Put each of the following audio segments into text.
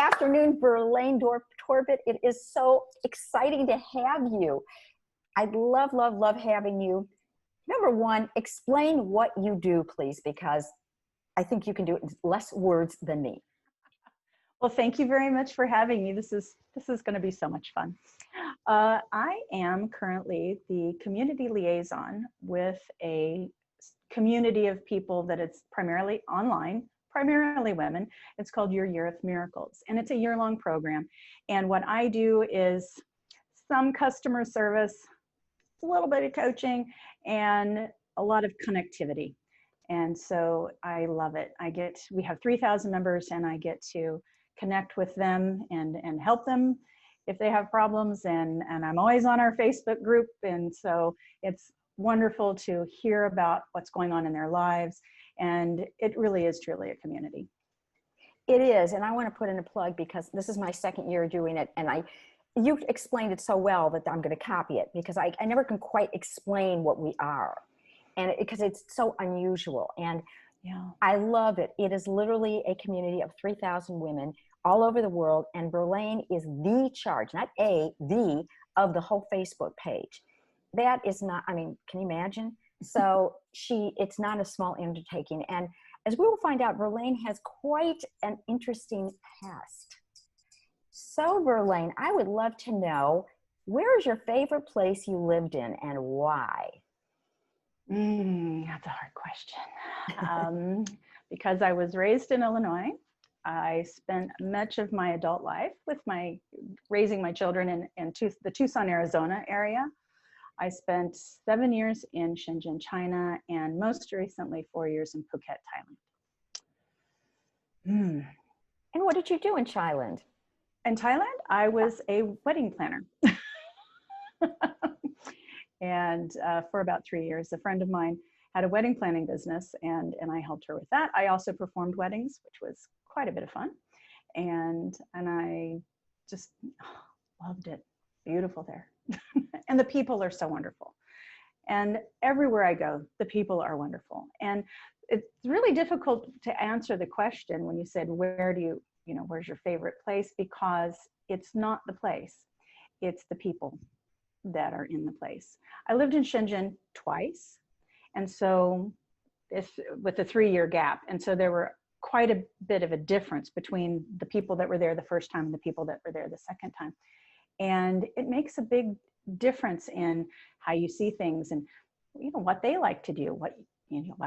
afternoon, Virlane Torbit. It is so exciting to have you. I love, love, love having you. Number one, explain what you do, please, because I think you can do it in less words than me. Well, thank you very much for having me. This is going to be so much fun. I am currently the community liaison with a community of people that it's primarily online, primarily women. It's called Your Year of Miracles, and it's a year-long program. And what I do is some customer service, a little bit of coaching, and a lot of connectivity. And so I love it. We have 3,000 members, and I get to connect with them and help them if they have problems. And I'm always on our Facebook group. And so it's wonderful to hear about what's going on in their lives. And it really is truly a community. It is. And I want to put in a plug because this is my second year doing it. And you explained it so well that I'm going to copy it because I never can quite explain what we are. And because it's so unusual. And yeah, I love it. It is literally a community of 3,000 women all over the world. And Virlane is the charge, not the of the whole Facebook page. That is not, I mean, can you imagine? So it's not a small undertaking. And as we will find out, Virlane has quite an interesting past. So Virlane, I would love to know, where is your favorite place you lived in and why? That's a hard question. Because I was raised in Illinois. I spent much of my adult life with raising my children in the Tucson, Arizona area. I spent 7 years in Shenzhen, China, and most recently 4 years in Phuket, Thailand. And what did you do in Thailand? In Thailand, I was a wedding planner. And for about 3 years, a friend of mine had a wedding planning business, and I helped her with that. I also performed weddings, which was quite a bit of fun. And I just loved it. Beautiful there. And the people are so wonderful. And everywhere I go, the people are wonderful. And it's really difficult to answer the question when you said, where's your favorite place? Because it's not the place, it's the people that are in the place. I lived in Shenzhen twice. And so with a 3-year gap. And so there were quite a bit of a difference between the people that were there the first time and the people that were there the second time. And it makes a big difference in how you see things and what they like to do, what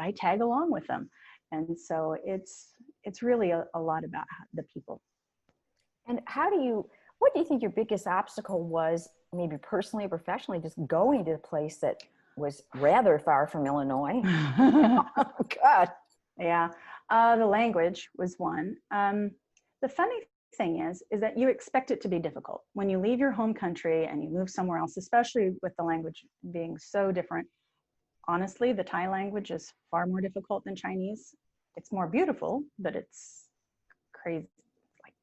I tag along with them. And so it's really a lot about the people. And what do you think your biggest obstacle was, maybe personally or professionally, just going to a place that was rather far from Illinois? Oh, God. Yeah, the language was one. The funny thing is that you expect it to be difficult. When you leave your home country and you move somewhere else, especially with the language being so different, honestly, the Thai language is far more difficult than Chinese. It's more beautiful, but it's crazy, like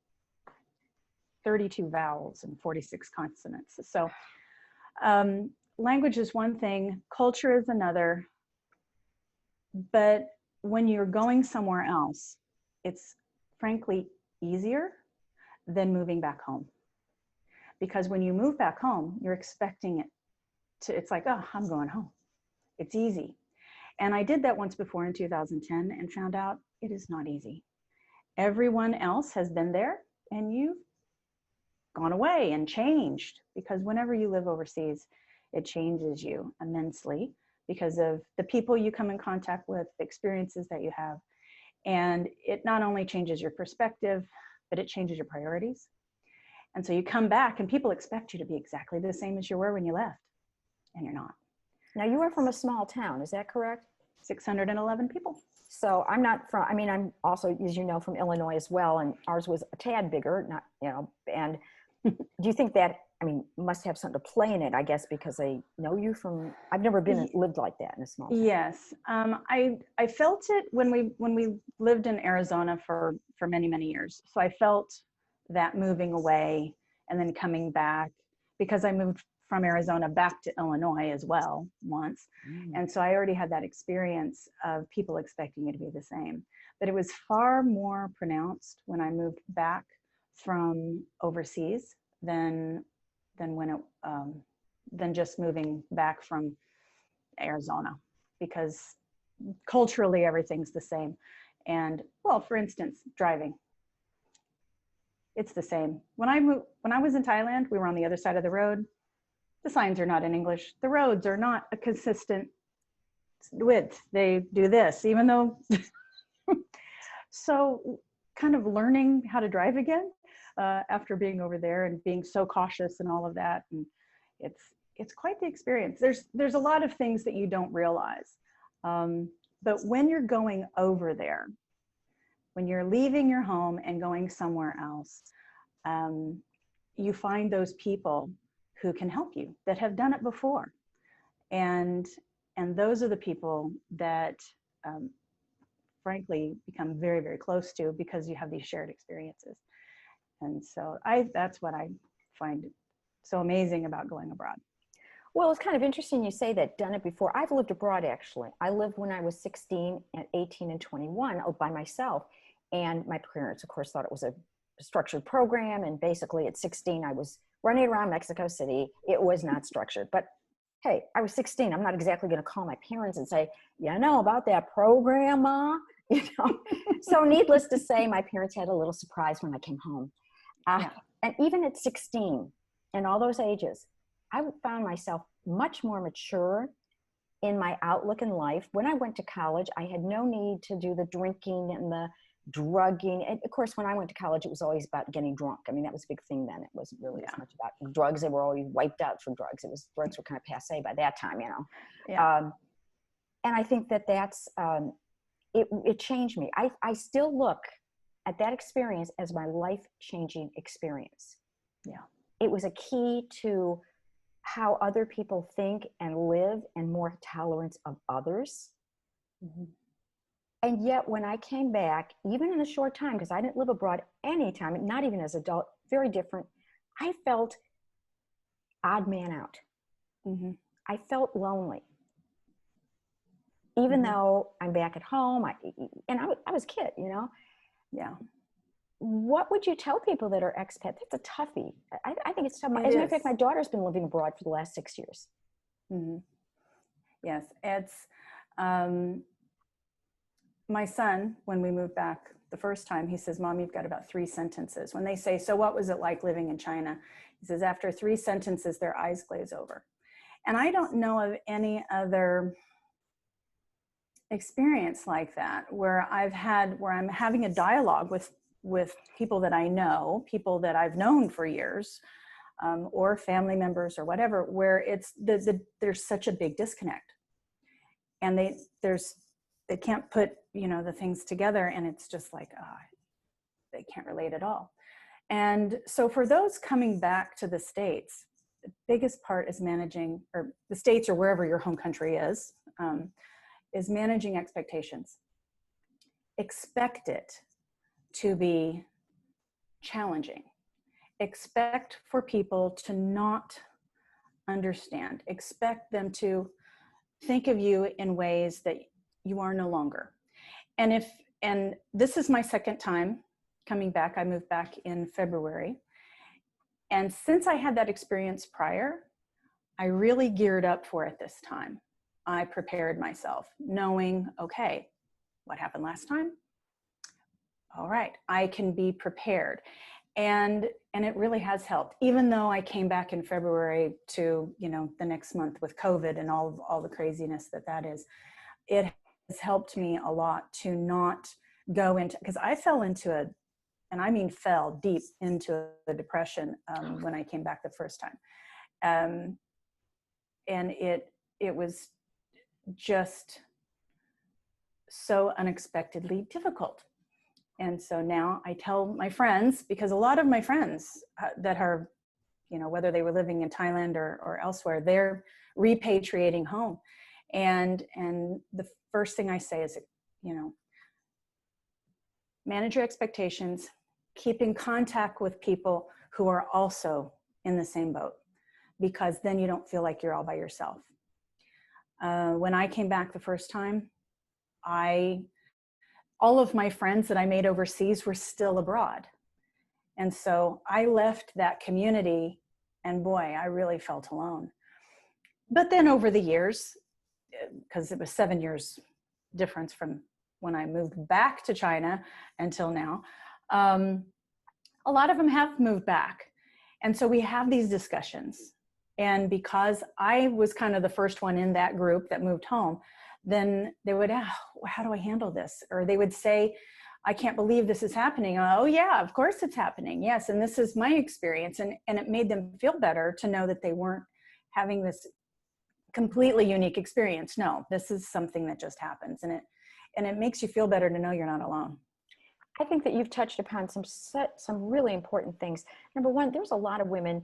32 vowels and 46 consonants. So language is one thing, culture is another, but when you're going somewhere else, it's frankly easier than moving back home. Because when you move back home, you're expecting it's like, oh, I'm going home. It's easy. And I did that once before in 2010 and found out it is not easy. Everyone else has been there and you've gone away and changed, because whenever you live overseas, it changes you immensely because of the people you come in contact with, the experiences that you have. And it not only changes your perspective, but it changes your priorities. And so you come back and people expect you to be exactly the same as you were when you left, and you're not. Now, you are from a small town, is that correct? 611 people. So I'm also, as you know, from Illinois as well, and ours was a tad bigger, and do you think that, must have something to play in it, I guess, because they know you from, I've never lived like that in a small town. Yes, I felt it when we lived in Arizona for many, many years. So I felt that moving away and then coming back, because I moved from Arizona back to Illinois as well once. And so I already had that experience of people expecting you to be the same. But it was far more pronounced when I moved back from overseas than when it than just moving back from Arizona, because culturally everything's the same. And well, for instance, driving, it's the same. When I was in Thailand, we were on the other side of the road. The signs are not in English. The roads are not a consistent width. They do this, even though. So kind of learning how to drive again after being over there and being so cautious and all of that. And it's quite the experience. There's a lot of things that you don't realize. But when you're going over there, when you're leaving your home and going somewhere else, you find those people who can help you, that have done it before. And those are the people that frankly become very, very close to, because you have these shared experiences. And so that's what I find so amazing about going abroad. Well, it's kind of interesting you say that, done it before. I've lived abroad, actually. I lived when I was 16, and 18, and 21 by myself. And my parents, of course, thought it was a structured program. And basically at 16, I was running around Mexico City. It was not structured. But hey, I was 16. I'm not exactly going to call my parents and say, you know about that program, Ma? You know? So needless to say, my parents had a little surprise when I came home. Yeah. And even at 16 and all those ages, I found myself much more mature in my outlook in life. When I went to college, I had no need to do the drinking and the drugging. And of course, when I went to college, it was always about getting drunk. I mean, that was a big thing then. It wasn't really as much about drugs. They were always wiped out for drugs. Drugs were kind of passé by that time, you know. Yeah. And I think that's, it changed me. I still look at that experience as my life-changing experience. Yeah. It was a key to how other people think and live, and more tolerance of others. Mm-hmm. And yet when I came back, even in a short time, because I didn't live abroad any time, not even as an adult, very different, I felt odd man out. Mm-hmm. I felt lonely. Even though I'm back at home, I was a kid, you know? Yeah. What would you tell people that are expats? That's a toughie. I think it's tough. As a matter of fact, my daughter's been living abroad for the last 6 years. Mm-hmm. Yes, it's my son, when we moved back the first time, he says, Mom, you've got about 3 sentences. When they say, so what was it like living in China? He says, after 3 sentences, their eyes glaze over. And I don't know of any other experience like that where I'm having a dialogue with people that I know, people that I've known for years, or family members or whatever, where it's there's such a big disconnect, and they can't put, you know, the things together, and it's just like, they can't relate at all. And so for those coming back to the States, the biggest part is managing, or the States or wherever your home country is managing expectations. Expect it to be challenging. Expect for people to not understand. Expect them to think of you in ways that you are no longer. And this is my second time coming back. I moved back in February. And since I had that experience prior, I really geared up for it this time. I prepared myself, knowing, okay, what happened last time? All right, I can be prepared. And it really has helped, even though I came back in February to, you know, the next month with COVID and all the craziness that is. It has helped me a lot to not go into, because I fell into fell deep into a depression when I came back the first time. And it was just so unexpectedly difficult. And so now I tell my friends, because a lot of my friends that are, you know, whether they were living in Thailand or elsewhere, they're repatriating home. And the first thing I say is, you know, manage your expectations, keep in contact with people who are also in the same boat, because then you don't feel like you're all by yourself. When I came back the first time, all of my friends that I made overseas were still abroad. And so I left that community, and boy, I really felt alone. But then over the years, because it was 7 years difference from when I moved back to China until now, a lot of them have moved back. And so we have these discussions. And because I was kind of the first one in that group that moved home, then they would, how do I handle this? Or they would say, I can't believe this is happening. Oh yeah, of course it's happening. Yes. And this is my experience. And it made them feel better to know that they weren't having this completely unique experience. No, this is something that just happens. And it makes you feel better to know you're not alone. I think that you've touched upon some really important things. Number one, there's a lot of women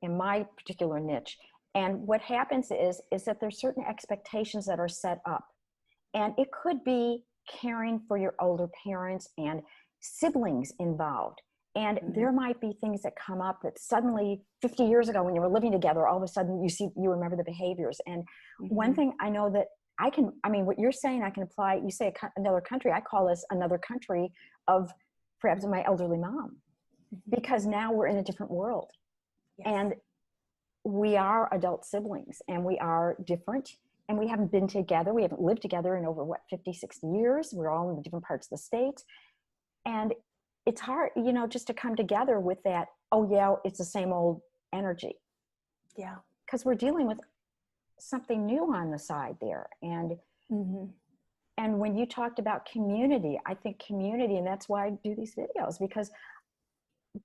in my particular niche. And what happens is that there's certain expectations that are set up. And it could be caring for your older parents and siblings involved. And there might be things that come up that suddenly 50 years ago when you were living together, all of a sudden you remember the behaviors. And one thing I know that what you're saying I can apply, you say another country, I call this another country of perhaps my elderly mom, because now we're in a different world. Yes. And we are adult siblings and we are different. And we haven't been together. We haven't lived together in over 50, 60 years. We're all in the different parts of the state. And it's hard, just to come together with that, oh yeah, it's the same old energy. Yeah. Because we're dealing with something new on the side there. And and when you talked about community, I think community, and that's why I do these videos, because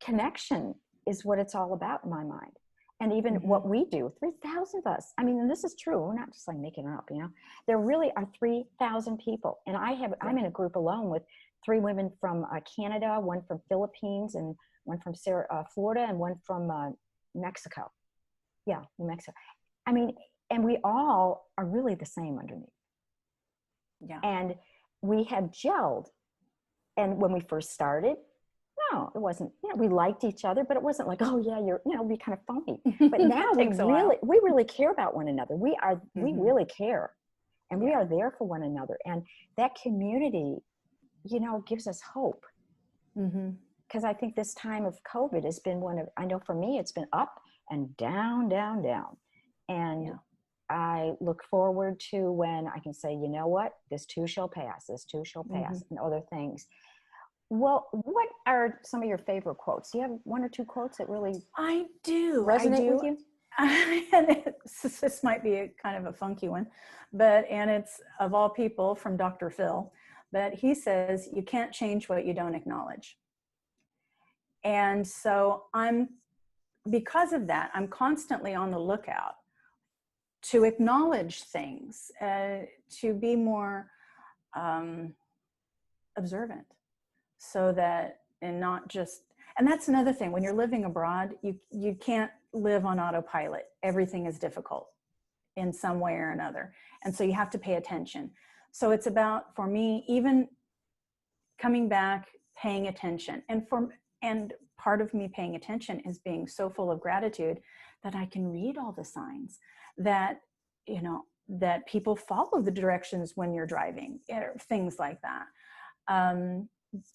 connection is what it's all about in my mind. And even what we do, 3,000 of us. I mean, and this is true. We're not just like making it up, There really are 3,000 people. And I'm in a group alone with 3 women from Canada, 1 from Philippines, and 1 from Florida, and 1 from Mexico. Yeah, New Mexico. I mean, and we all are really the same underneath. Yeah. And we have gelled. And when we first started, no, it wasn't, we liked each other, but it wasn't like, oh yeah, you're, be kind of phony. But now we really care about one another. We really care, and we are there for one another. And that community, gives us hope. Because I think this time of COVID has been I know for me, it's been up and down, down, down. And I look forward to when I can say, you know what, this too shall pass, and other things. Well, what are some of your favorite quotes? Do you have 1 or 2 quotes that really resonate with you? And this might be a kind of a funky one, and it's of all people from Dr. Phil, but he says, you can't change what you don't acknowledge. And so because of that, I'm constantly on the lookout to acknowledge things, to be more observant. So that, and not just, and that's another thing, when you're living abroad, you can't live on autopilot. Everything is difficult in some way or another. And so you have to pay attention. So it's about, for me, even coming back, paying attention. And part of me paying attention is being so full of gratitude that I can read all the signs, that, that people follow the directions when you're driving, things like that.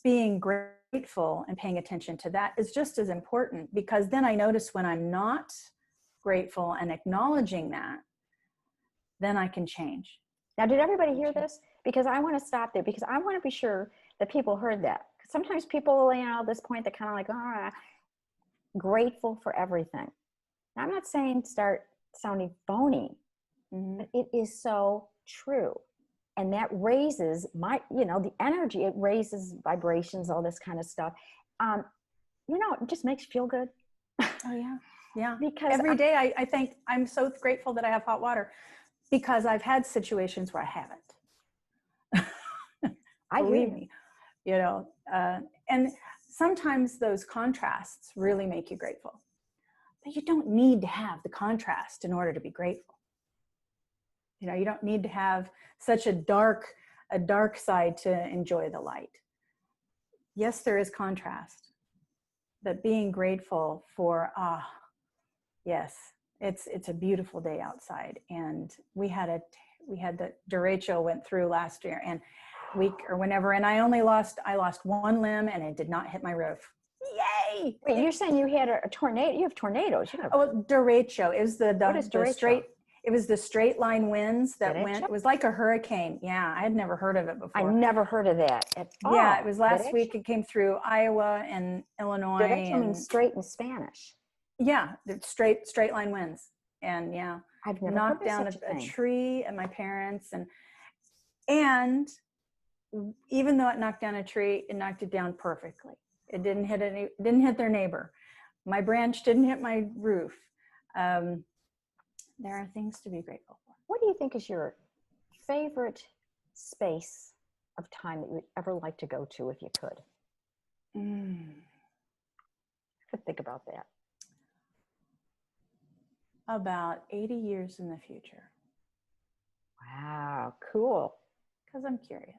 Being grateful and paying attention to that is just as important, because then I notice when I'm not grateful and acknowledging that, then I can change. Now, did everybody hear this? Because I want to stop there, because I want to be sure that people heard that. Sometimes people, at this point, they're kind of like, grateful for everything. Now, I'm not saying start sounding phony, but it is so true. And that raises the energy, it raises vibrations, all this kind of stuff. It just makes you feel good. Oh yeah. Yeah. Because every day I think I'm so grateful that I have hot water, because I've had situations where I haven't. Believe me, and sometimes those contrasts really make you grateful, but you don't need to have the contrast in order to be grateful. You don't need to have such a dark side to enjoy the light. Yes, there is contrast, but being grateful for, yes, it's a beautiful day outside. And we had the derecho went through last year and I lost 1 limb, and it did not hit my roof. yay. Wait, you're saying you had a tornado? You have tornadoes. You have, Oh, derecho. It was what is the derecho? straight. It was the straight line winds that Derecho? went. It was like a hurricane. Yeah, I had never heard of it I before. never heard of that at all. Yeah, it was last Derecho? week. It came through Iowa and Illinois, Derecho and means straight in Spanish. yeah, the straight line winds, and yeah, I've never knocked heard of down such a a thing. tree at my parents, and even though it knocked down a tree, it knocked it down perfectly. It didn't hit their neighbor. My branch didn't hit my roof. There are things to be grateful for. What do you think is your favorite space of time that you'd ever like to go to if you could? I could think about that. About 80 years in the future. Wow, cool. Because I'm curious.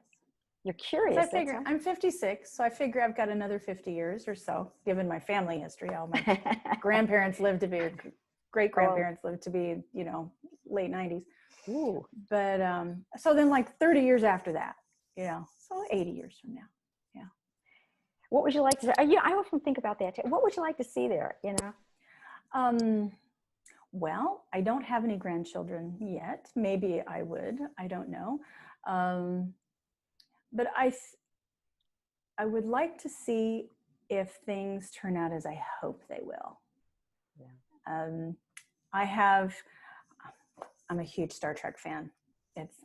You're curious. I figure I'm 56, so I figure I've got another 50 years or so, given my family history. All my grandparents lived to be, great grandparents lived to be, late 90s. Ooh. But so then like 30 years after that, so 80 years from now. Yeah. What would you like to? I often think about that too. What would you like to see there? Well, I don't have any grandchildren yet. Maybe I would. I don't know. But I would like to see if things turn out as I hope they will. Yeah. I'm a huge Star Trek fan.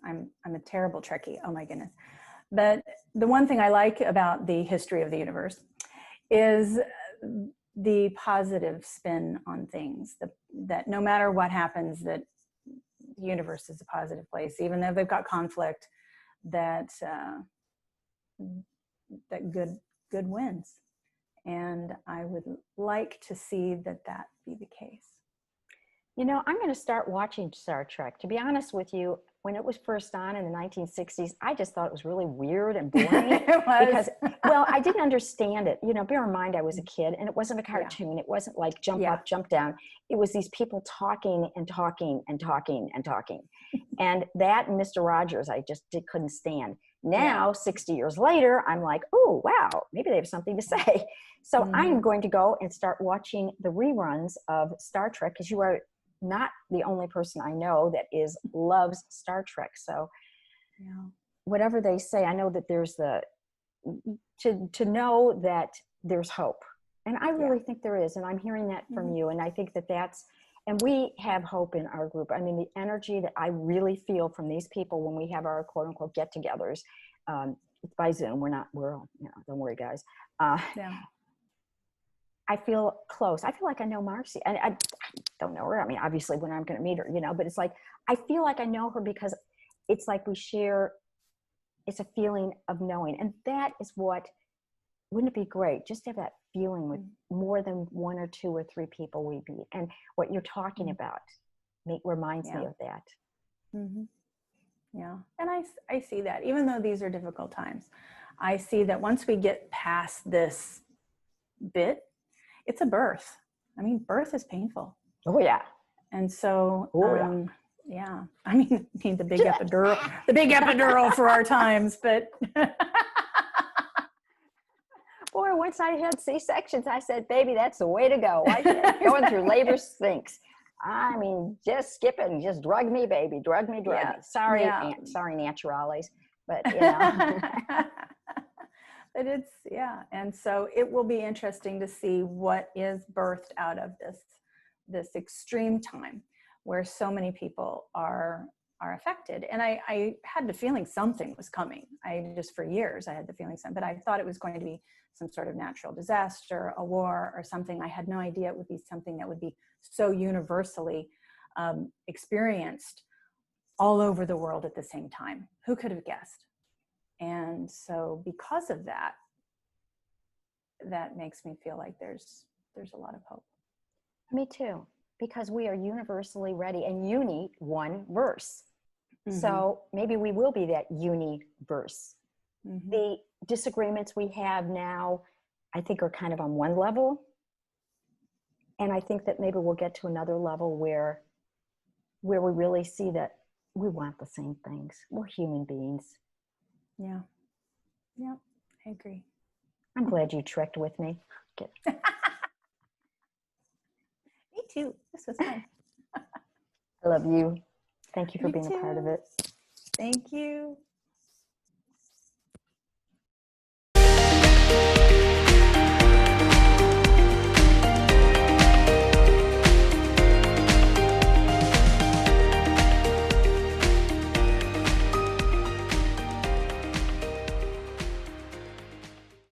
I'm a terrible Trekkie. Oh my goodness. But the one thing I like about the history of the universe is the positive spin on things, that no matter what happens, that the universe is a positive place, even though they've got conflict, that good wins. And I would like to see that be the case. I'm going to start watching Star Trek. To be honest with you, when it was first on in the 1960s, I just thought it was really weird and boring. It was. Because, well, I didn't understand it. Bear in mind I was a kid, and it wasn't a cartoon. Yeah. It wasn't like jump up, jump down. It was these people talking and talking and talking and talking. And that and Mr. Rogers, I just couldn't stand. Now, 60 years later, I'm like, oh, wow, maybe they have something to say. So I'm going to go and start watching the reruns of Star Trek, because you are not the only person I know that loves Star Trek. So whatever they say, I know that there's to know that there's hope. And I really think there is. And I'm hearing that from you. And I think and we have hope in our group. I mean, the energy that I really feel from these people when we have our quote unquote get-togethers, it's by Zoom. Don't worry, guys. I feel close. I feel like I know Marcy. And I don't know her. I mean, obviously when I'm going to meet her, but it's like, I feel like I know her because it's like we share, it's a feeling of knowing. And that is wouldn't it be great just to have that feeling with more than one or two or three people we meet? And what you're talking about reminds me of that. Mm-hmm. Yeah. And I see that, even though these are difficult times, I see that once we get past this bit, it's a birth. I mean, birth is painful. Oh yeah. And so, yeah. I mean, the big epidural for our times, but. Boy, once I had C-sections, I said, baby, that's the way to go. Going through labor stinks. I mean, just skip it and just drug me, baby. Drug me. Sorry, sorry, naturales. But, But it's, and so it will be interesting to see what is birthed out of this extreme time where so many people are affected. And I had the feeling something was coming. For years, I had the feeling something, but I thought it was going to be some sort of natural disaster, a war or something. I had no idea it would be something that would be so universally experienced all over the world at the same time. Who could have guessed? And so because of that makes me feel like there's a lot of hope. Me too, because we are universally ready, and uni one verse. Mm-hmm. So maybe we will be that universe. Mm-hmm. The disagreements we have now, I think, are kind of on one level. And I think that maybe we'll get to another level where we really see that we want the same things. We're human beings. Yeah, I agree. I'm glad you trekked with me. too. This was fun. I love you. Thank you for You being a part of too. it. Thank you.